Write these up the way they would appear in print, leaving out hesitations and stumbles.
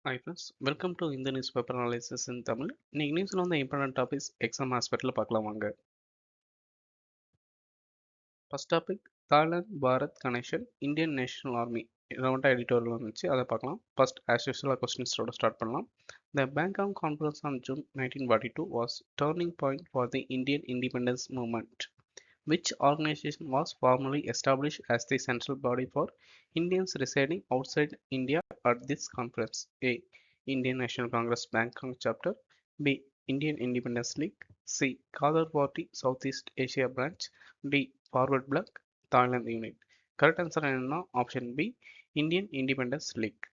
Hi friends, welcome to இந்த newspaper analysis in Tamil. இன்னைக்கு நியூஸ்ல வந்து இம்பார்ட்டன்ட் டாபிக்ஸ் எக்ஸாம் ஆஸ்பெக்ட்ல பார்க்கலாம் வாங்க. First topic Thailand Bharat connection Indian National army relevant editorial வந்துச்சு அதை பார்க்கலாம். ஃபர்ஸ்ட் ஆஸ் யூஸ்வல் கொஸ்டின்ஸோட ஸ்டார்ட் பண்ணலாம். The Bangkok Conference on June 1942 was turning point for the Indian independence movement. Which organization was formally established as the central body for Indians residing outside India at this conference? A. Indian National Congress Bangkok Chapter. B. Indian Independence League. C. Khaled Party Southeast Asia Branch. D. Forward Bloc Thailand Unit. Correct answer என்னன்னா option B Indian independence league.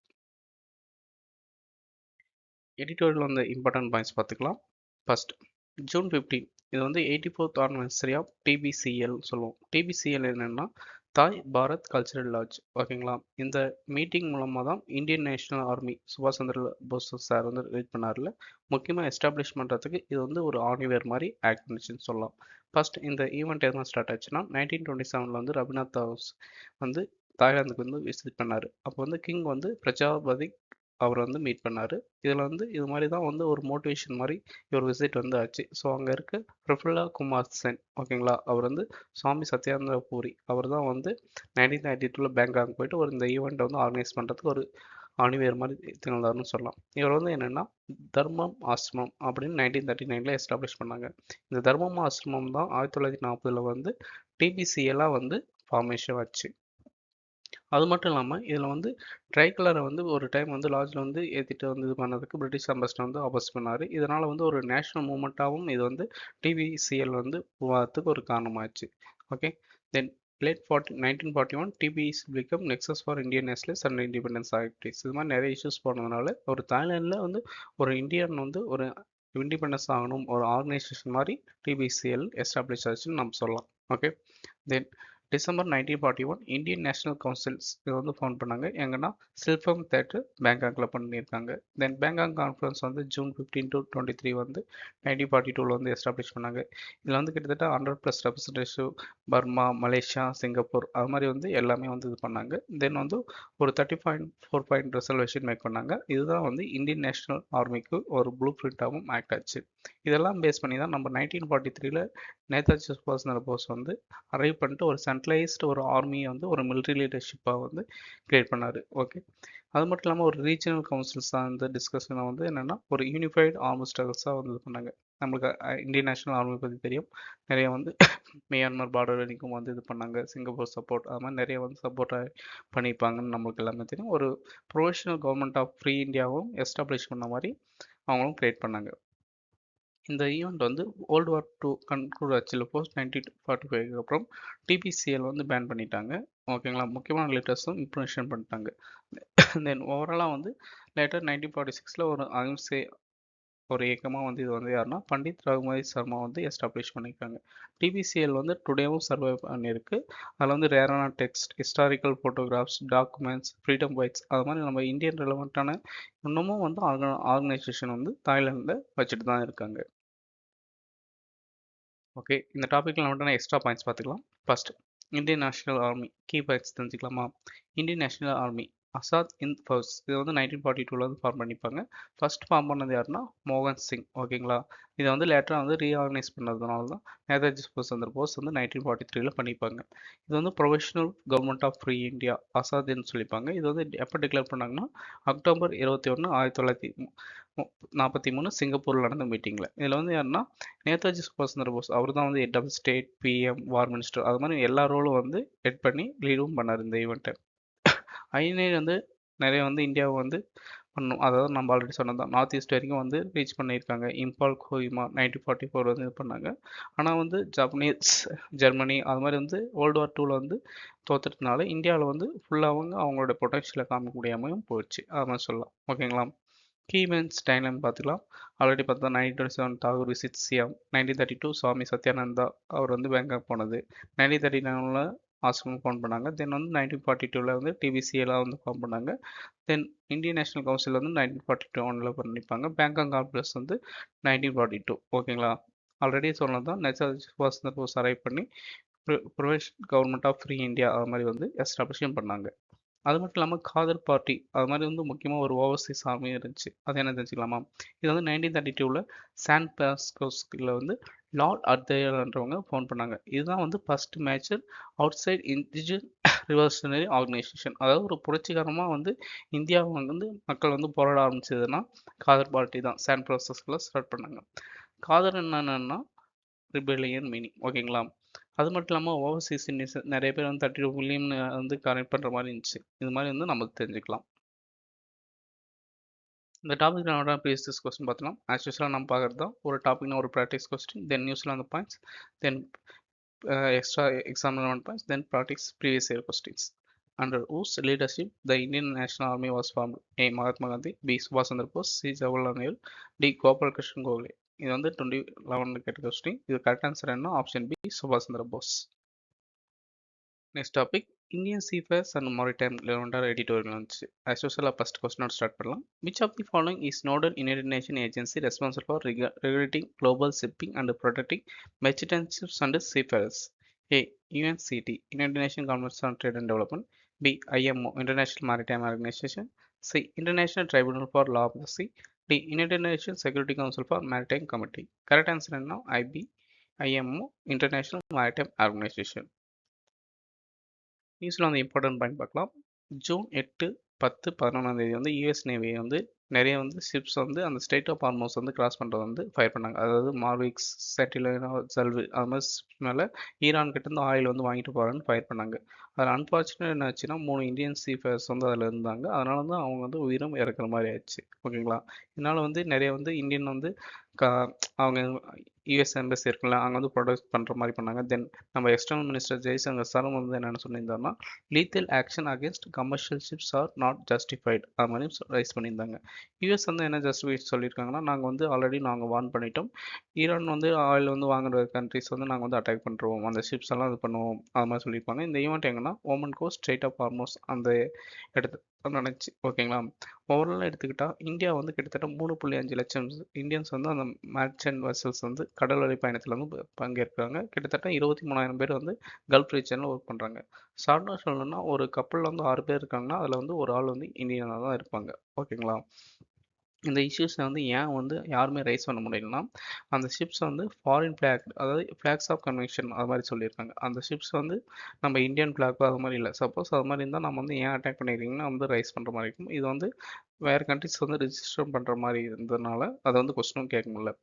Editorial வந்து important points பார்த்துக்கலாம். First June 15 இது வந்து 84th anniversary of டிபிசிஎல் சொல்லுவோம். டிபிசிஎல் என்னன்னா தாய் Bharat cultural lodge. ஓகேங்களா, இந்த மீட்டிங் மூலமாக தான் இந்தியன் நேஷனல் ஆர்மி சுபாஷ் சந்திர போஸ் சார் வந்து லீட் பண்ணார்ல, முக்கியமாக எஸ்டாப்ளிஷ் பண்ணுறதுக்கு இது வந்து ஒரு ஆணிவேர் மாதிரி ஆக்ட் பண்ணுச்சுன்னு சொல்லலாம். ஃபர்ஸ்ட் இந்த ஈவெண்ட் எதுவும் ஸ்டார்ட் ஆச்சுன்னா 1927 வந்து ரவீனாத் தாஸ் வந்து தாய்லாந்துக்கு வந்து விசிட் பண்ணார். அப்போ வந்து கிங் வந்து பிரஜாபதி அவர் வந்து மீட் பண்ணார். இதில் வந்து இது மாதிரி தான் வந்து ஒரு மோட்டிவேஷன் மாதிரி ஒரு விசிட் வந்து ஆச்சு. ஸோ அங்கே இருக்க பிரஃபுல்லா குமார் சென், ஓகேங்களா, அவர் வந்து சுவாமி சத்யானந்த பூரி அவர் தான் வந்து 1992 பேங்காக் போயிட்டு ஒரு இந்த ஈவெண்ட்டை வந்து ஆர்கனைஸ் பண்ணுறதுக்கு ஒரு ஆணிவேர் மாதிரி திகழ்ந்தார்னு சொல்லலாம். இவர் வந்து என்னென்னா தர்மம் ஆசிரமம் அப்படின்னு 1939 எஸ்டாப்ளிஷ் பண்ணாங்க. இந்த தர்மம் ஆசிரமம் தான் 1940 வந்து டிபிசிஎல்லாம் வந்து ஃபார்மேஷன் ஆச்சு. அது மட்டும் இல்லாமல் இதில் வந்து ட்ரை கலரை வந்து ஒரு டைம் வந்து லாட்ஜில் வந்து ஏற்றிட்டு வந்து இது பண்ணதுக்கு பிரிட்டிஷ் அம்பாசிடர் வந்து அப்போஸ் பண்ணார். இதனால் வந்து ஒரு நேஷனல் மூமெண்ட்டாகவும் இது வந்து டிபிசிஎல் வந்து உருவாகிறதுக்கு ஒரு காரணமாச்சு. Okay, then late 1941 DBS become nexus for Indian nationalist and independence activities. இது மாதிரி நிறைய இஷ்யூஸ் போனதுனால ஒரு தாய்லாண்டில் வந்து ஒரு இந்தியன் வந்து ஒரு இண்டிபெண்டன்ஸ் ஆகணும் ஒரு ஆர்கனைசேஷன் மாதிரி டிபிசிஎல் எஸ்டாப்ளிஷ் ஆச்சுன்னு நம்ம சொல்லலாம். ஓகே, தென் டிசம்பர் 1941 இந்தியன் நேஷனல் கவுன்சில்ஸ் இதை வந்து ஃபவுண்ட் பண்ணாங்க. எங்கன்னா சில்ஃபம் தேட்டர் பேங்காக்கில் பண்ணியிருக்காங்க. தென் பேங்காக் கான்ஃபரன்ஸ் வந்து ஜூன் 15 to 23 வந்து 1942 வந்து எஸ்டாப்ளிஷ் பண்ணாங்க. இதில் வந்து கிட்டத்தட்ட 100+ ரெப்ரஸன்டேட்டிவ் பர்மா, மலேசியா, சிங்கப்பூர் அது மாதிரி வந்து எல்லாமே வந்து இது பண்ணாங்க. தென் வந்து ஒரு 30.4 பாயிண்ட் ரெசல்யூஷன் மேக் பண்ணாங்க. இதுதான் வந்து இந்தியன் நேஷனல் ஆர்மிக்கு ஒரு ப்ளூ பிரிண்டாகவும் ஆக்ட் ஆச்சு. இதெல்லாம் பேஸ் பண்ணி தான் நம்ம 1943 நேதாஜி சுபாஷ் சந்திர போஸ் வந்து அரைவ் பண்ணிட்டு ஒரு சென்ட்ரலைஸ்டு ஒரு ஆர்மியை வந்து ஒரு மிலிட்ரி லீடர்ஷிப்பாக வந்து கிரியேட் பண்ணார். ஓகே, அது மட்டும் இல்லாமல் ஒரு ரீஜனல் கவுன்சில்ஸ் தான் இந்த டிஸ்கஷனை வந்து என்னென்னா ஒரு யூனிஃபைடு ஆர்மி ஸ்ட்ரகிள்ஸாக வந்து இது பண்ணாங்க. நம்மளுக்கு இந்தியன் நேஷனல் ஆர்மி பற்றி தெரியும். நிறைய வந்து மியான்மர் பார்டர் வரைக்கும் வந்து இது பண்ணாங்க. சிங்கப்பூர் சப்போர்ட் அது மாதிரி நிறைய வந்து சப்போர்ட்டாக பண்ணியிருப்பாங்கன்னு நம்மளுக்கு எல்லாமே தெரியும். ஒரு ப்ரொஃபஷனல் கவர்மெண்ட் ஆஃப் ஃப்ரீ இந்தியாவும் எஸ்டாப்ளிஷ் பண்ண மாதிரி அவங்களும் கிரியேட் பண்ணாங்க. இந்த ஈவெண்ட் வந்து வேர்ல்டு வார் 2 கன்க்ளூட் ஆச்சு போஸ்ட் 1945 அப்புறம் டிபிசிஎல் வந்து பேன் பண்ணிட்டாங்க. ஓகேங்களா, முக்கியமான லெட்டர்ஸும் இம்ப்ளிமெண்டேஷன் பண்ணிட்டாங்க. தென் ஓவராலாக வந்து லேட்டர் 1946 ஒரு அகிம்சை ஒரு இயக்கமாக வந்து இது வந்து யாருன்னா பண்டித் ரகுமாரி சர்மா வந்து எஸ்டாப்ளிஷ் பண்ணியிருக்காங்க. டிபிசிஎல் வந்து டுடேவும் சர்வை பண்ணியிருக்கு. அதில் வந்து ரேரான text, historical photographs, documents, freedom fights அது மாதிரி நம்ம இந்தியன் ரெலவெண்ட்டான இன்னமும் வந்து ஆர்கனைசேஷன் வந்து தாய்லாண்டில் வச்சுட்டு தான் இருக்காங்க. ஓகே, இந்த டாப்பிக்கில் மட்டும் எக்ஸ்ட்ரா பாயிண்ட்ஸ் பார்த்துக்கலாம். First Indian National Army key points தெரிஞ்சுக்கலாமா? Indian National Army Azad Hind force இது வந்து 1942 வந்து ஃபார்ம் பண்ணிப்பாங்க. ஃபர்ஸ்ட் ஃபார்ம் பண்ணது யாருன்னா மோகன் சிங். ஓகேங்களா, இதை வந்து லேட்டராக வந்து ரீஆர்கனைஸ் பண்ணதுனால தான் நேதாஜி சுபாஷ் சந்திர போஸ் வந்து 1943 பண்ணிப்பாங்க. இது வந்து professional government of free India அசாத்னு சொல்லிப்பாங்க. இது வந்து எப்போ டிக்ளேர் பண்ணாங்கன்னா அக்டோபர் 21, 1943 சிங்கப்பூரில் நடந்த மீட்டிங்கில். இதில் வந்து யாருன்னா நேதாஜி சுபாஷ் சந்திர போஸ் அவர் தான் வந்து head of state, PM, war minister அது மாதிரி எல்லா ரோலும் வந்து ஹெட் பண்ணி லீடும் பண்ணார் இந்த ஈவெண்ட்டை. ஐநே வந்து நிறைய வந்து இந்தியாவை வந்து பண்ணும். அதாவது நம்ம ஆல்ரெடி சொன்னதான் நார்த் ஈஸ்ட் வரைக்கும் வந்து ரீச் பண்ணியிருக்காங்க. இம்பால், கோஹிமா 1944 வந்து இது பண்ணாங்க. ஆனால் வந்து ஜப்பனீஸ், ஜெர்மனி அது மாதிரி வந்து வேர்ல்டு வார் 2 வந்து தோத்துட்டதுனால இந்தியாவில் வந்து ஃபுல்லாக அவங்களோட பொட்டன்ஷியலை காமிக்க முடியாமையும் போயிடுச்சு அது மாதிரி சொல்லலாம். ஓகேங்களா, கீ இவெண்ட்ஸ் டைம்லைன் பார்த்துக்கலாம். ஆல்ரெடி பார்த்தா 1927 தாகூர் விசிட் சியாம், 1932 சுவாமி சத்யானந்தா அவர் வந்து பேங்காக் போனது, 1939 ஆசிரமம் ஃபார்ம் பண்ணாங்க. தென் வந்து 1942 வந்து டிபிசிஎல்லாம் வந்து ஃபார்ம் பண்ணாங்க. தென் இந்தியன் நேஷனல் கவுன்சில் வந்து 1941 பண்ணிப்பாங்க. பேங்காக் கான்ஃபரன்ஸ் வந்து 1942. ஓகேங்களா, ஆல்ரெடி சொன்னது தான் நேதாஜி சுபாஷ் சந்திர போஸ் அரைவ் பண்ணி provisional government of free India அது மாதிரி வந்து எஸ்டாப்ளிஷும் பண்ணாங்க. அது மட்டும் இல்லாமல் காதர் பார்ட்டி அது மாதிரி வந்து முக்கியமாக ஒரு ஓவர்சீஸ் ஆர்மி இருந்துச்சு. அது என்ன தெரிஞ்சுக்கலாமா? இது வந்து 1932 சான் பிரான்சிஸ்கோஸ்ல வந்து லார்ட் அர்தயர்ன்றவங்க ஃபவுண்ட் பண்ணாங்க. இதுதான் வந்து first major outside Indian revolutionary organisation. அதாவது ஒரு புரட்சிகரமாக வந்து இந்தியாவை வந்து மக்கள் வந்து போராட ஆரம்பிச்சதுன்னா காதர் பார்ட்டி தான் சான் பிரான்சிஸ்கோல ஸ்டார்ட் பண்ணாங்க. காதர் என்னன்னா ரிபெலியன் மீனிங். ஓகேங்களா? அது மட்டும் இல்லாமல் ஓவர்சீஸ் இந்தியன்ஸ் நிறைய பேர் வந்து 32 மில்லியன் வந்து கனெக்ட் பண்ணுற மாதிரி இருந்துச்சு. இது மாதிரி வந்து நம்ம தெரிஞ்சுக்கலாம். இந்த டாபிக் நான் ப்ரீவியஸ் கொஸ்டின் பார்த்தோம்னா ஆஸ் யூஸ்வலாக நம்ம பார்க்குறது தான் ஒரு டாபிக்னா ஒரு ப்ராக்டிஸ் கொஸ்டின், தென் நியூஸில் அந்த points, then extra exam relevant points, then practice previous year questions. Under whose leadership the Indian National Army was formed? A. Mahatma Gandhi, B. Subhash Chandra Bose, C. Jawaharlal Nehru, D. Gopal Krishnan Gokhale. இது வந்து 2011 கேட்ட question. இது correct answer என்ன? Option B, சுபாஷ் Chandra Bose. Next topic Indian seafarers and maritime லெவன்டர் editorial வந்துச்சு. As யூஸ்வலாக first கொஸ்டினோட ஸ்டார்ட் பண்ணலாம். Which of the following is nodal united nation agency responsible for regulating global shipping and protecting merchant ships and seafarers? A. UNCT, United Nations Conference on Trade and Development. B. IMO, International Maritime Organization. C. International Tribunal for Law of the Sea. D. United Nations Security Council for Maritime Committee. Correct answer என்ன? IB, IMO, International Maritime Organization. நியூஸில் வந்து important point பார்க்கலாம். June 8, 10, 11 தேதி வந்து US navy வந்து நிறைய வந்து ships வந்து அந்த ஸ்டேட் ஆஃப் ஹார்மோஸ் வந்து கிராஸ் பண்ணுறது வந்து ஃபயர் பண்ணாங்க. அதாவது மார்விக்ஸ், செட்டிலைனா, ஜல்வு அது மாதிரி மேலே ஈரான் கிட்டேருந்து ஆயில் வந்து வாங்கிட்டு போகிறான்னு ஃபயர் பண்ணாங்க. அதில் அன்ஃபார்ச்சுனேட் என்ன ஆச்சுன்னா 3 இந்தியன் சீஃபேர்ஸ் வந்து அதில் இருந்தாங்க. அதனால வந்து அவங்க வந்து உயிரும் இறக்குற மாதிரி ஆயிடுச்சு. ஓகேங்களா? இதனால் வந்து நிறைய வந்து இந்தியன் வந்து கா அவங்க யூஎஸ் எம்பசி இருக்குல்ல அங்கே வந்து ப்ரொடக்ட் பண்ணுற மாதிரி பண்ணாங்க. தென் நம்ம எக்ஸ்டர்னல் மினிஸ்டர் ஜெய்சங்கர் சாரும் வந்து என்னென்னு சொல்லியிருந்தாருன்னா lethal action against commercial ships are not justified அது மாதிரி ரைஸ் பண்ணியிருந்தாங்க. யூஎஸ் வந்து என்ன ஜஸ்டிஃபைட் சொல்லியிருக்காங்கன்னா நாங்கள் வந்து ஆல்ரெடி நாங்கள் வார்ன் பண்ணிட்டோம். ஈரான் வந்து ஆயில் வந்து வாங்குற கண்ட்ரிஸ் வந்து நாங்கள் வந்து அட்டாக் பண்ணுறோம், அந்த ஷிப்ஸ் எல்லாம் இது பண்ணுவோம் அது மாதிரி சொல்லியிருப்பாங்க. இந்த ஈவெண்ட் எங்கன்னா Oman coast, strait of Hormuz அந்த இடத்து நடந்துச்சு. ஓகேங்களா? ஓவரால் எடுத்துக்கிட்டால் இந்தியா வந்து கிட்டத்தட்ட 3.5 லட்சம் இந்தியன்ஸ் வந்து அந்த மர்ச்சன்ட் வெசல்ஸ் வந்து கடல் வழி பயணத்தில் வந்து பங்கேற்கிறாங்க. கிட்டத்தட்ட 23,000 பேர் வந்து கல்ஃப் ரீஜனில் ஒர்க் பண்ணுறாங்க. ஷார்ட்டாக சொல்லணும்னா ஒரு கப்பலில் வந்து 6 பேர் இருக்காங்கன்னா அதில் வந்து ஒரு ஆள் வந்து இந்தியனாக தான் இருப்பாங்க. ஓகேங்களா? இந்த இஷ்யூஸை வந்து ஏன் வந்து யாருமே ரைஸ் பண்ண முடியலன்னா அந்த ஷிப்ஸ் வந்து ஃபாரின் ஃபிளாக், அதாவது ஃபிளாக்ஸ் ஆஃப் கன்வென்ஷன் அது மாதிரி சொல்லியிருக்காங்க. அந்த ஷிப்ஸ் வந்து நம்ம இந்தியன் ஃபிளாக்கோ அது மாதிரி இல்லை. சப்போஸ் அது மாதிரி இருந்தால் நம்ம வந்து ஏன் அட்டாக் பண்ணியிருக்கீங்கன்னா வந்து ரைஸ் பண்ணுற மாதிரி இருக்கும். இது வந்து வேறு கண்ட்ரிஸ் வந்து ரிஜிஸ்டர் பண்ணுற மாதிரி இருந்ததுனால அதை வந்து கொஸ்டினும் கேட்க முடியல.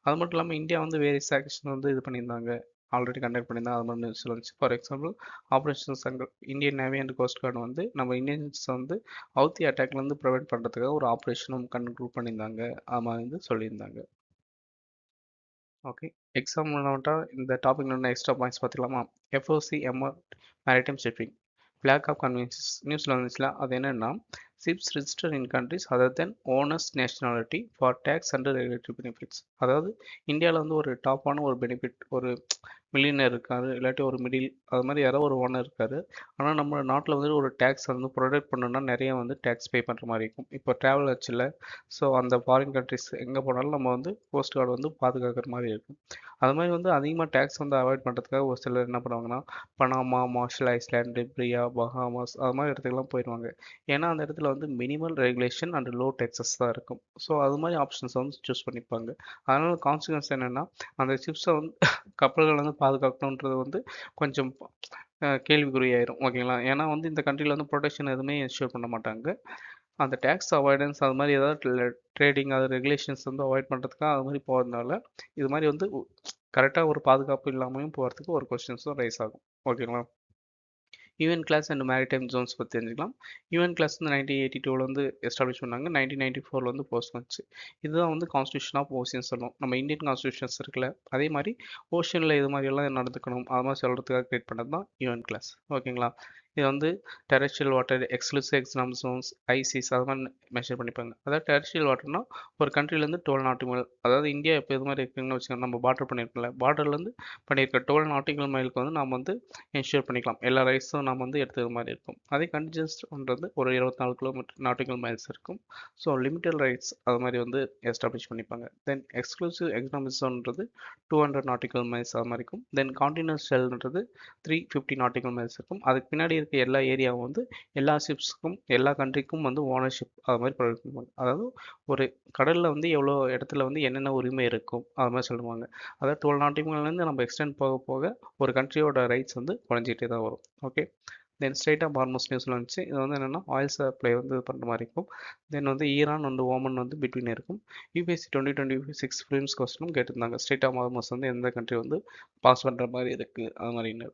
அது மட்டும் இல்லாமல் இந்தியா வந்து வேரியஸ் ஆக்ஷன் வந்து இது பண்ணியிருந்தாங்க, ஆல்ரெடி கண்டக்ட் பண்ணியிருந்தாங்க. அது மாதிரி நியூஸ் வந்துச்சு. For example operation Shankar, Indian navy and cost card வந்து நம்ம இந்தியன்ஸ் வந்து ஹவுத்தி அட்டாக்லேருந்து ப்ரிவெண்ட் பண்ணுறதுக்காக ஒரு ஆப்ரேஷனும் கண்ட்ரோல் பண்ணியிருந்தாங்க. அது மாதிரி வந்து சொல்லியிருந்தாங்க. ஓகே, எக்ஸாம் இந்த டாபிக் எக்ஸ்ட்ரா பாயிண்ட்ஸ் பார்த்துக்கலாமா? FOC maritime shipping flag of conventions நியூஸில் வந்துச்சுல, அது என்னென்னா ships register in countries other than owners nationality for tax and regulatory benefits. அதாவது இந்தியாவில் வந்து ஒரு டாப்பான ஒரு பெனிஃபிட், ஒரு மில்லியனர் இருக்காரு, இல்லாட்டி ஒரு மிடில் அது மாதிரி யாரோ ஒரு ஓனர் இருக்காரு. ஆனால் நம்ம நாட்டில் வந்து ஒரு டேக்ஸ் வந்து ப்ரொடக்ட் பண்ணணும்னா நிறைய வந்து டேக்ஸ் பே பண்ணுற மாதிரி இருக்கும். இப்போ ட்ராவல் ஆச்சுல, ஸோ அந்த ஃபாரின் கண்ட்ரிஸ் எங்கே போனாலும் நம்ம வந்து கோஸ்ட் கார்டு வந்து பாதுகாக்கிற மாதிரி இருக்கும். அது மாதிரி வந்து அதிகமாக டேக்ஸ் வந்து அவாய்ட் பண்ணுறதுக்காக ஒரு சிலர் என்ன பண்ணுவாங்கன்னா பனாமா, மார்ஷல் ஐஸ்லாண்டு, பிரியா, பஹாமாஸ் அது மாதிரி இடத்துக்குலாம் போயிடுவாங்க. ஏன்னா அந்த இடத்துல வந்து minimal regulation and low taxes தான் இருக்கும். ஸோ அது மாதிரி ஆப்ஷன்ஸ் வந்து சூஸ் பண்ணிப்பாங்க. அதனால கான்சிக்வன்ஸ் என்னென்னா அந்த சிப்ஸை வந்து கப்பல்கள் வந்து பாதுகாக்கணுன்றது வந்து கொஞ்சம் கேள்விக்குறியாயிரும். ஓகேங்களா? ஏன்னா வந்து இந்த கண்ட்ரியில் வந்து ப்ரொடெக்ஷன் எதுவுமே என்ஷூர் பண்ண மாட்டாங்க. அந்த டேக்ஸ் அவாய்டன்ஸ் அது மாதிரி ஏதாவது ட்ரேடிங் அது ரெகுலேஷன்ஸ் வந்து அவாய்ட் பண்ணுறதுக்காக அது மாதிரி போகிறதுனால இது மாதிரி வந்து கரெக்டாக ஒரு பாதுகாப்பு இல்லாமையும் போகிறதுக்கு ஒரு கொஸ்டின்ஸும் ரைஸ் ஆகும். ஓகேங்களா? UNCLOS and maritime zones பற்றி தெரிஞ்சுக்கலாம். யூஎன் கிளாஸ் வந்து 1982 வந்து எஸ்டாப்ளிஷ் பண்ணாங்க. 1994 வந்து போஸ்ட் வந்துச்சு. இதுதான் வந்து கான்ஸ்டியூஷன் ஆஃப் ஓஷன் சொல்லுவோம். நம்ம இந்தியன் கான்ஸ்டியூஷன்ஸ் இருக்குல்ல, அதே மாதிரி ஓஷனில் இது மாதிரியெல்லாம் நடந்துக்கணும் அது மாதிரி சொல்கிறதுக்காக கிரியேட் பண்ணது தான் யூஎன் கிளாஸ். ஓகேங்களா? இது வந்து terrestrial water, exclusive exam zones, ஐசிஸ் அது மாதிரி மெஷர் பண்ணிப்பாங்க. அதாவது டெரெஸ்ட்ரியல் வாட்டர்னா ஒரு கண்ட்ரிலேருந்து 12 நாட்டிக்கல், அதாவது இந்தியா இப்போ இது மாதிரி இருக்குன்னு வச்சுக்கோங்க, நம்ம பார்டர் பண்ணியிருக்கோம்ல, பார்டர்லேருந்து பண்ணியிருக்க 12 நாட்டிக்கல் மைலுக்கு வந்து நம்ம வந்து என்ஷூர் பண்ணிக்கலாம். எல்லா ரைட்ஸும் நம்ம வந்து எடுத்துக்கிற மாதிரி இருக்கும். அதே கண்டிஜென்ஸ்ன்றது ஒரு 24 கிலோமீட்டர் நாட்டிக்கல் மைல்ஸ் இருக்கும். ஸோ லிமிட்டட் ரைட்ஸ் அது மாதிரி வந்து எஸ்டாப்ளிஷ் பண்ணிப்பாங்க. தென் எக்ஸ்க்ளூசிவ் எக்கனாமிக் ஜோன்ன்றது 200 நாட்டிக்கல் மைல்ஸ் அது மாதிரி இருக்கும். தென் கான்டினென்டல் ஷெல்ன்றது 350 நாட்டிக்கல் மைல்ஸ் இருக்கும். அதுக்கு பின்னாடி இருக்க இருக்க எல்லா ஏரியாவும் வந்து எல்லா ஷிப்ஸ்க்கும் எல்லா கண்ட்ரிக்கும் வந்து ஓனர்ஷிப் அது மாதிரி ப்ரொவைட் பண்ணுவாங்க. அதாவது ஒரு கடலில் வந்து எவ்வளோ இடத்துல வந்து என்னென்ன உரிமை இருக்கும் அது மாதிரி சொல்லுவாங்க. அதாவது 12 நாட்டிலேருந்து நம்ம எக்ஸ்டெண்ட் போக போக ஒரு கண்ட்ரியோட ரைட்ஸ் வந்து குறைஞ்சிட்டே தான் வரும். Okay, then strait of Hormuz நியூஸில் வந்துச்சு. இது வந்து என்னென்னா ஆயில் சப்ளை வந்து இது பண்ணுற மாதிரி இருக்கும். தென் வந்து ஈரான் வந்து ஓமன் வந்து பிட்வீன் இருக்கும். யூபிஎஸ்சி 2026 ஃபிலிம்ஸ் கொஸ்டினும் கேட்டிருந்தாங்க. ஸ்ட்ரைட் ஆஃப் ஹார்மஸ் வந்து எந்த கண்ட்ரி வந்து பாஸ் பண்ணுற மாதிரி இருக்குது அது மாதிரின்னு.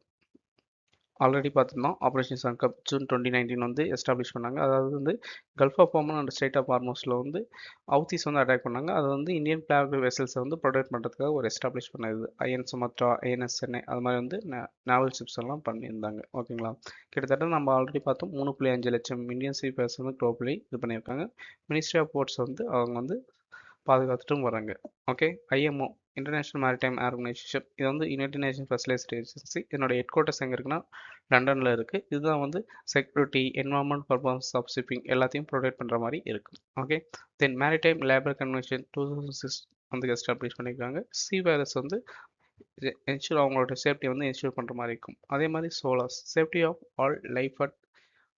ஆல்ரெடி பார்த்துருந்தோம். ஆப்ரேஷன் சன்கப் ஜூன் 2019 வந்து எஸ்டாப்ளிஷ் பண்ணாங்க. அதாவது வந்து gulf of Oman and strait of ஹார்மஸில் வந்து ஹவுத்திஸ் வந்து அட்டாக் பண்ணாங்க. அது வந்து இந்தியன் ஃபிளாக் வெசல்ஸை வந்து ப்ரொடெக்ட் பண்ணுறதுக்காக ஒரு எஸ்டாப்ளிஷ் பண்ணது. ஐஎன் சுமத்ரா, ஐஎன்எஸ் சென்னை அது மாதிரி வந்து நேவல் ஷிப்ஸ் எல்லாம் பண்ணியிருந்தாங்க. ஓகேங்களா, கிட்டத்தட்ட நம்ம ஆல்ரெடி பார்த்தோம் 3.5 லட்சம் இந்தியன் சீஃபர்ஸ் வந்து குளோபலி இது பண்ணியிருக்காங்க. மினிஸ்ட்ரி ஆஃப் போர்ட்ஸ் வந்து அவங்க வந்து பாதுகாத்துட்டும் வராங்க. Okay, IMO international maritime organisation இது வந்து யுனைடெட் நேஷன் ஸ்பெஷலைஸ்ட் ஏஜென்சி. என்னோட ஹெட் குவார்ட்டர்ஸ் எங்கே இருக்குன்னா லண்டனில் இருக்குது. இதுதான் வந்து security, environment purpose of shipping எல்லாத்தையும் ப்ரொவைட் பண்ணுற மாதிரி இருக்கும். Okay, then maritime labour convention 2006 வந்து எஸ்டாப்ளிஷ் பண்ணியிருக்காங்க. சீவேரஸ் வந்து என்ஷூர் அவங்களோட சேஃப்டி வந்து என்ஷூர் பண்ணுற மாதிரி இருக்கும். அதே மாதிரி SOLAS safety of all life at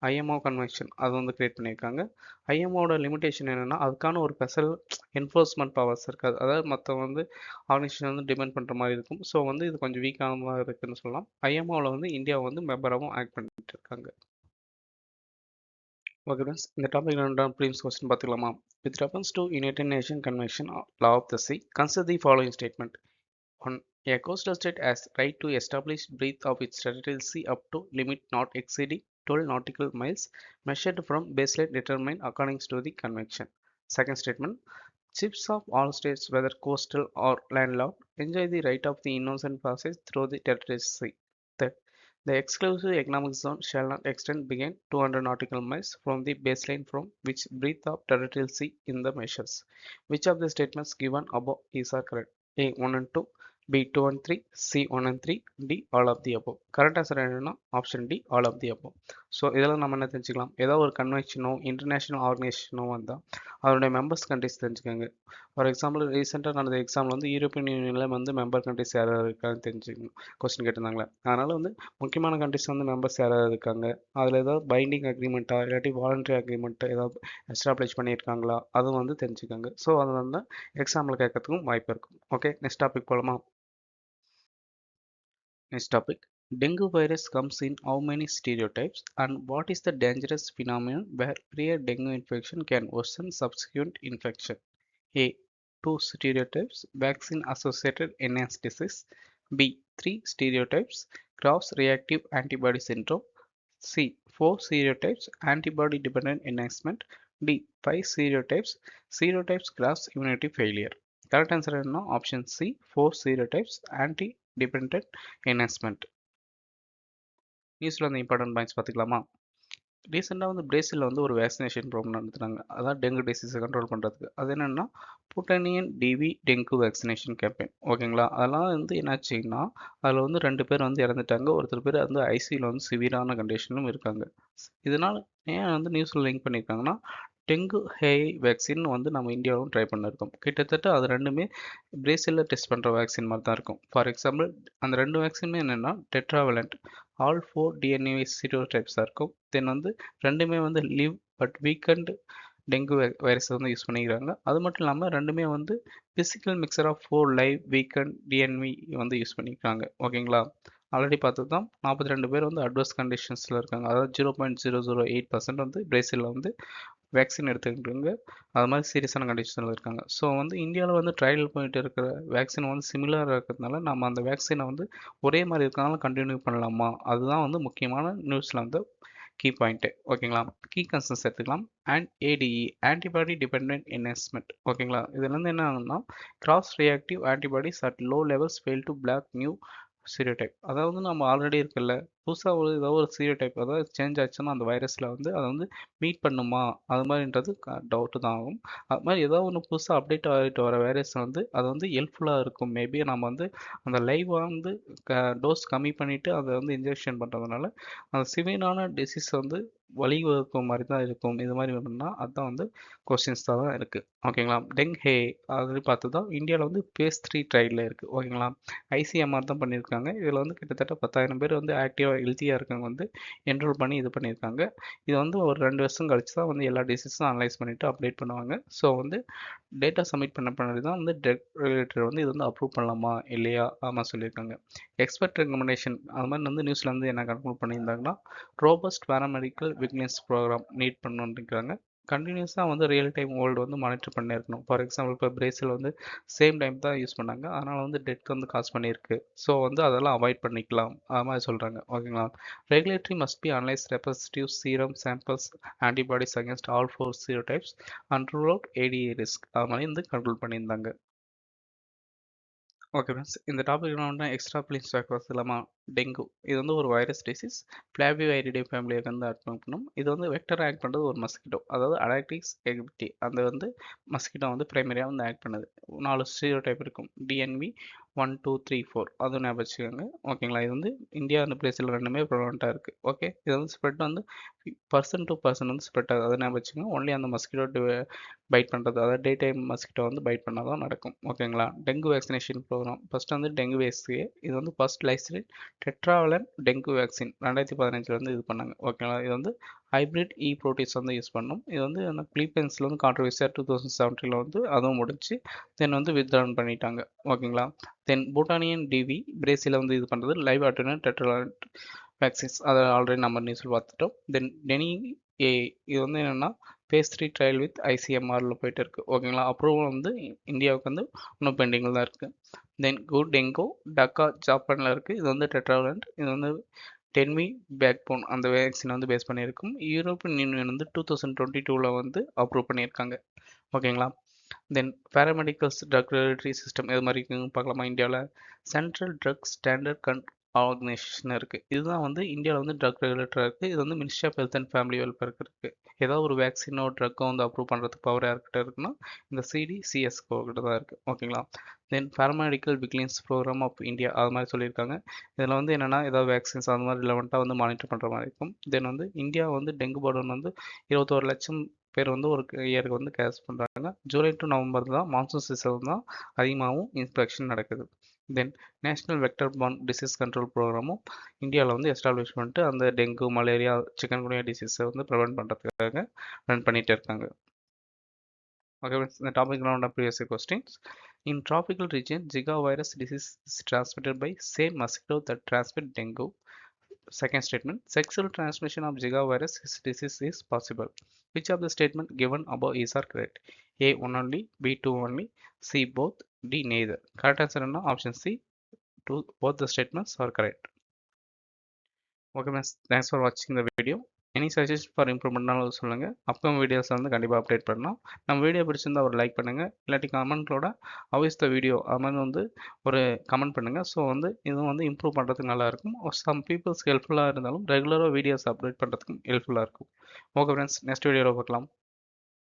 IMO convention அது வந்து கிரியேட் பண்ணியிருக்காங்க. ஐஎம்ஓட லிமிடேஷன் என்னென்னா அதுக்கான ஒரு ஸ்பெஷல் என்ஃபோர்ஸ்மெண்ட் பவர்ஸ் இருக்காது. அதாவது மற்ற வந்து ஆர்கனைசேஷன் வந்து டிபெண்ட் பண்ணுற மாதிரி இருக்கும். ஸோ வந்து இது கொஞ்சம் வீக்கானதாக இருக்குதுன்னு சொல்லலாம். ஐஎம்ஓவில் வந்து இந்தியா வந்து மெம்பராகவும் ஆக்ட் பண்ணிட்டு இருக்காங்க. ஓகே ஃப்ரெண்ட்ஸ், இந்த டாபிக் ரெண்டாம் ப்ரீவியஸ் கொஸ்டின் பார்த்துக்கலாமா? With reference to united nation convention law of the sea, consider the following statement. 1. A coastal state has right to establish breadth of its territorial sea up to limit not exceeding 12 nautical miles measured from baseline determined according to the convention. Second statement, ships of all states, whether coastal or landlocked, enjoy the right of the innocent passage through the territorial sea. Third, the exclusive economic zone shall not extend beyond 200 nautical miles from the baseline from which breadth of territorial sea in the measures. Which of the statements given above is are correct? A 1 and 2, B 2 and 3, C 1 and 3, D all of the above. Correct answer என்னன்னா option D all of the above. So இதெல்லாம் நம்ம என்ன தெரிஞ்சுக்கலாம், ஏதாவது ஒரு கன்வென்ஷனோ international ஆர்கனைசேஷனோ வந்தால் அதனுடைய members countries தெரிஞ்சுக்கோங்க. ஃபார் எக்ஸாம்பிள் ரீசெண்டாக நடந்த எக்ஸாம்பிள் வந்து யூரோப்பியன் யூனியனில் வந்து மெம்பர் கண்ட்ரிஸ் யாராவது இருக்கான்னு தெரிஞ்சுக்கணும். கொஸ்டின் கேட்டிருந்தாங்களே, அதனால் வந்து முக்கியமான கண்ட்ரிஸ் வந்து மெம்பர்ஸ் யாராவது இருக்காங்க, அதில் ஏதாவது பைண்டிங் அக்ரிமெண்ட்டா இல்லாட்டி வாலண்டரி அக்ரிமெண்ட்டை ஏதாவது எஸ்டாப்ளிஷ் பண்ணியிருக்காங்களா அதுவும் வந்து தெரிஞ்சுக்கோங்க. ஸோ அது வந்து எக்ஸாம்பிள் கேட்கறதுக்கும் வாய்ப்பு இருக்கும். ஓகே, நெக்ஸ்ட் டாபிக் போகலாமா? Next topic. Dengue virus comes in how many stereotypes, and what is the dangerous phenomenon where prior dengue infection can worsen subsequent infection? A. 2 stereotypes, vaccine associated enhanced disease. B. 3 stereotypes, cross reactive antibody syndrome. C. 4 stereotypes, antibody dependent enhancement. D. 5 stereotypes cross immunity failure. Correct answer is no, option C, 4 stereotypes, anti dependent enhancement. நியூஸில் வந்து important points பார்த்துக்கலாமா? ரீசெண்டாக வந்து பிரேசிலில் வந்து ஒரு vaccination program நடத்துனாங்க. அதான் dengue டிசீஸை control பண்ணுறதுக்கு. அது என்னென்னா புட்டனியன் டிவி டெங்கு வேக்சினேஷன் கேம்பெயின். ஓகேங்களா, அதெல்லாம் வந்து என்னாச்சுன்னா அதில் வந்து 2 பேர் வந்து இறந்துட்டாங்க. ஒருத்தர் பேர் வந்து ஐசியில் வந்து சிவியரான கண்டிஷனும் இருக்காங்க. இதனால் ஏன் வந்து நியூஸில் லிங்க் பண்ணியிருக்காங்கன்னா டெங்கு ஹே வேக்சின் வந்து நம்ம இந்தியாவும் ட்ரை பண்ணியிருக்கோம். கிட்டத்தட்ட அது ரெண்டுமே பிரேசிலில் டெஸ்ட் பண்ணுற வேக்சின் மாதிரி தான் இருக்கும். ஃபார் எக்ஸாம்பிள் அந்த 2 வேக்சினுமே என்னென்னா டெட்ராவலண்ட் ஆல் 4 டிஎன்ஏ சீரோடைப்ஸாக இருக்கும். தென் வந்து ரெண்டுமே வந்து லிவ் பட் வீக்கண்ட் டெங்கு வைரஸை வந்து யூஸ் பண்ணிக்கிறாங்க. அது மட்டும் இல்லாமல் ரெண்டுமே வந்து பிசிக்கல் மிக்சர் ஆஃப் 4 லைவ் வீக்கண்ட் டிஎன்வி வந்து யூஸ் பண்ணிக்கிறாங்க. ஓகேங்களா, ஆல்ரெடி பார்த்தது தான் 42 பேர் வந்து அட்வர்ஸ் கண்டிஷன்ஸில் இருக்காங்க. அதாவது 0.008% வந்து பிரேசிலில் வந்து வேக்சின் எடுத்துக்கிட்டுங்க அது மாதிரி சீரியஸான கண்டிஷனில் இருக்காங்க. ஸோ வந்து இந்தியாவில் வந்து ட்ரையல் போயிட்டு இருக்கிற வேக்சின் வந்து சிமிலராக இருக்கிறதுனால நம்ம அந்த வேக்சினை வந்து ஒரே மாதிரி இருக்கனால கண்டினியூ பண்ணலாமா, அதுதான் வந்து முக்கியமான நியூஸில் வந்து கீ பாயிண்ட்டு. ஓகேங்களா, கீ கன்சர்ன்ஸ் எடுத்துக்கலாம். And ADE antibody dependent enhancement. ஓகேங்களா, இதுல இருந்து என்ன ஆகுதுன்னா cross reactive antibodies at low levels fail to block new serotype. அதாவது நம்ம ஆல்ரெடி இருக்குல்ல புதுசாக ஒரு ஏதோ ஒரு சீரோடைப் அதாவது சேஞ்ச் ஆச்சுன்னா அந்த வைரஸில் வந்து அதை வந்து மீட் பண்ணுமா அது மாதிரின்றது டவுட்டு தான் ஆகும். அது மாதிரி ஏதோ ஒன்று புதுசாக அப்டேட் ஆகிட்டு வர வைரஸ் வந்து அது வந்து ஹெல்ப்ஃபுல்லாக இருக்கும். மேபி நம்ம வந்து அந்த லைவாக வந்து டோஸ் கம்மி பண்ணிவிட்டு அதை வந்து இன்ஜெக்ஷன் பண்ணுறதுனால அந்த சிவியரான டிசீஸ் வந்து வழிவகுக்கும் மாதிரி தான் இருக்கும். இது மாதிரி வேணும்னா அதுதான் வந்து கொஸ்டின்ஸ் தான் இருக்குது. ஓகேங்களா, டெங்ஹே அது பார்த்து தான் இந்தியாவில் வந்து phase 3 ட்ரையலில் இருக்குது. ஓகேங்களா, ஐசிஎம்ஆர் தான் பண்ணியிருக்காங்க. இதில் வந்து கிட்டத்தட்ட 10,000 பேர் வந்து ஆக்டிவாக ஹெல்த்தியாக இருக்கவங்க வந்து என்ரோல் பண்ணி இது பண்ணியிருக்காங்க. இது வந்து ஒரு 2 வருஷம் கழிச்சு தான் வந்து எல்லா டிசீஸும் அனலைஸ் பண்ணிவிட்டு அப்டேட் பண்ணுவாங்க. ஸோ வந்து டேட்டா சப்மிட் பண்ண பின்னாடி தான் வந்து ட்ரக் ரெகுலேட்டர் வந்து இது வந்து அப்ரூவ் பண்ணலாமா இல்லையா ஆமாம் சொல்லியிருக்காங்க. எக்ஸ்பர்ட் ரெக்கமெண்டேஷன் அது மாதிரி வந்து நியூஸில் வந்து என்ன கன்க்ளூட் பண்ணியிருந்தாங்கன்னா, ரோபஸ்ட் பேராமெடிக்கல் விக்னஸ் ப்ரோக்ராம் நீட் பண்ணணுன்றாங்க. கண்டினியூஸாக வந்து ரியல் டைம் வேர்ல்டு வந்து மானிட்டர் பண்ணி இருக்கணும். ஃபார் எக்ஸாம்பிள் இப்போ பிரேசில் வந்து சேம் டைம் தான் யூஸ் பண்ணாங்க, அதனால் வந்து டெத் வந்து காஸ் பண்ணியிருக்கு. ஸோ வந்து அதெல்லாம் அவாய்ட் பண்ணிக்கலாம் அது மாதிரி சொல்கிறாங்க. ஓகேங்களா. Regulatory must be analyse representative serum samples antibodies against all 4 serotypes and rule out ADA risk அது மாதிரி வந்து கன்க்ளூட் பண்ணியிருந்தாங்க. ஓகே ஃப்ரெண்ட்ஸ், இந்த டாபிக் வந்து எக்ஸ்ட்ரா பிளின்ஸ் ஃபேக்டர்ஸ் இல்லாமல் டெங்கு இது வந்து ஒரு வைரஸ் டிசீஸ் ஃப்ளாவிவைரிடே ஃபேமிலியை வந்து அட்டன் பண்ணணும். இது வந்து வெக்டர் ஆக்ட் பண்ணுறது ஒரு மஸ்கிட்டோ, அதாவது அடாக்டிக்ஸ் எகிப்டி அந்த வந்து மஸ்கிட்டோ வந்து ப்ரைமரியாக வந்து ஆக்ட் பண்ணுது. 4 ஸ்டீரியோ டைப் இருக்கும், டிஎன்வி 1 2 3 4 அதுவும் ஞாபகம் வச்சுக்கோங்க. ஓகேங்களா. இது வந்து இந்தியா அந்த பிளேஸில் ரெண்டுமே ப்ரொவலண்ட்டாக இருக்குது. ஓகே, இது வந்து ஸ்ப்ரெட் வந்து பர்சன் டு பர்சன் வந்து ஸ்ப்ரெட் ஆகுது, அதை ஞாபகம் வச்சுக்கோங்க. ஒன்லி அந்த மஸ்கிட்டோ பைட் பண்ணுறது, அதாவது டே டைம் மஸ்கிட்டோ வந்து பைட் பண்ணால் தான் நடக்கும். ஓகேங்களா. டெங்கு வேக்சினேஷன் ப்ரோக்ராம் ஃபஸ்ட்டு வந்து டெங்கு வேக்ஸு இது வந்து ஃபஸ்ட் லைசன்ஸ் டெட்ராவலன் டெங்கு வேக்சின் 2015 வந்து இது பண்ணாங்க. ஓகேங்களா. இது வந்து ஹைப்ரிட் ப்ரோட்டீஸ் வந்து யூஸ் பண்ணோம். இது வந்து பிலிப்பைன்ஸில் வந்து கான்ட்ரவர்சியாக 2017 வந்து அதுவும் முடிச்சு தென் வந்து வித்ட்ரான் பண்ணிட்டாங்க. ஓகேங்களா. தென் பூட்டானியன் டிவி பிரேசிலில் வந்து இது பண்ணுறது லைவ் அட்டனட் டெட்ராவலன் வேக்சின்ஸ், அதை ஆல்ரெடி நம்ம நியூஸில் பார்த்துட்டோம். தென் டெனி ஏ இது வந்து என்னென்னா phase 3 ட்ரையல் வித் ஐசிஎம்ஆரில் போயிட்டு இருக்குது. ஓகேங்களா. அப்ரூவல் வந்து இந்தியாவுக்கு வந்து இன்னும் பெண்டிங்கில் தான் இருக்குது. தென் குட் டெங்கோ டக்கா ஜப்பானில் இருக்குது. இது வந்து டெட்ராவலண்ட், இது வந்து 10V பேக் போன் அந்த வேக்சின் வந்து பேஸ் பண்ணியிருக்கும். யூரோப்பியன் யூனியன் வந்து 2022 வந்து அப்ரூவ் பண்ணியிருக்காங்க. ஓகேங்களா. தென் பேராமெடிக்கல்ஸ் ட்ரக் ரெகுலேட்டரி சிஸ்டம் இது மாதிரி பார்க்கலாமா. இந்தியாவில் சென்ட்ரல் ட்ரக் ஸ்டாண்டர்ட் ஆர்கனைசேஷன் இருக்குது. இதுதான் வந்து இந்தியாவில் வந்து ட்ரக் ரெகுலேட்டராக இருக்குது. இது வந்து ministry of health and family வெல்ஃபேருக்கு இருக்குது. ஏதாவது ஒரு வேக்சினோ ட்ரக்கோ வந்து அப்ரூவ் பண்ணுறதுக்கு பவர் யார்கிட்ட இருக்குன்னா இந்த சிடிசிஎஸ்கோ கிட்ட தான் இருக்குது. ஓகேங்களா. தென் பேராமெடிக்கல் விக்லின்ஸ் ப்ரோக்ராம் ஆஃப் இந்தியா அது மாதிரி சொல்லியிருக்காங்க. இதில் வந்து என்னென்னா ஏதாவது வேக்சின்ஸ் அந்த மாதிரி ரிலவெண்ட்டாக வந்து மானிட்டர் பண்ணுற மாதிரி இருக்கும். தென் வந்து இந்தியா வந்து டெங்கு பர்டன் வந்து 21 லட்சம் பேர் வந்து ஒரு இயருக்கு வந்து கேஸ் பண்ணுறாங்க. ஜூலை டு நவம்பர் தான் மான்சூன் சீசன் தான் அதிகமாகவும் இன்ஸ்பெக்ஷன் நடக்குது. Then national vector borne disease control ப்ரோக்ராமும் இந்தியாவில் வந்து எஸ்டாப்ளிஷ் பண்ணிட்டு அந்த டெங்கு மலேரியா சிக்கன்குனியா டிசீஸை வந்து ப்ரிவென்ட் பண்ணுறதுக்காக ரன் பண்ணிகிட்டே இருக்காங்க. Okay, the topic round of previous questions. In tropical region, Zika virus disease is transmitted by same mosquito that transmit dengue. Second statement, sexual transmission of Zika virus disease is possible. Which of the statement given above is are correct? A, one only, B, two only, C, both, D, neither. Correct answer is option C. Both the statements are correct. Okay, friends, thanks for watching the video. Any suggestion for இம்ப்ரூவ்மெண்ட்னாலும் சொல்லுங்கள். Upcoming வீடியோஸில் வந்து கண்டிப்பாக update பண்ணலாம். நம்ம video பிடிச்சிருந்தா ஒரு like பண்ணுங்கள், இல்லாட்டி கமெண்ட்லோட அவைஸ் த வீடியோ அது மாதிரி வந்து ஒரு கமெண்ட் பண்ணுங்கள். ஸோ வந்து இதுவும் வந்து இம்ப்ரூவ் பண்ணுறதுக்கு நல்லாயிருக்கும். சம் பீப்புள்ஸ்க்கு ஹெல்ப்ஃபுல்லாக இருந்தாலும் ரெகுலராக வீடியோஸ் அப்டேட் பண்ணுறதுக்கும் ஹெல்ப்ஃபுல்லாக இருக்கும். ஓகே ஃப்ரெண்ட்ஸ், நெக்ஸ்ட் வீடியோவில் பார்க்கலாம்.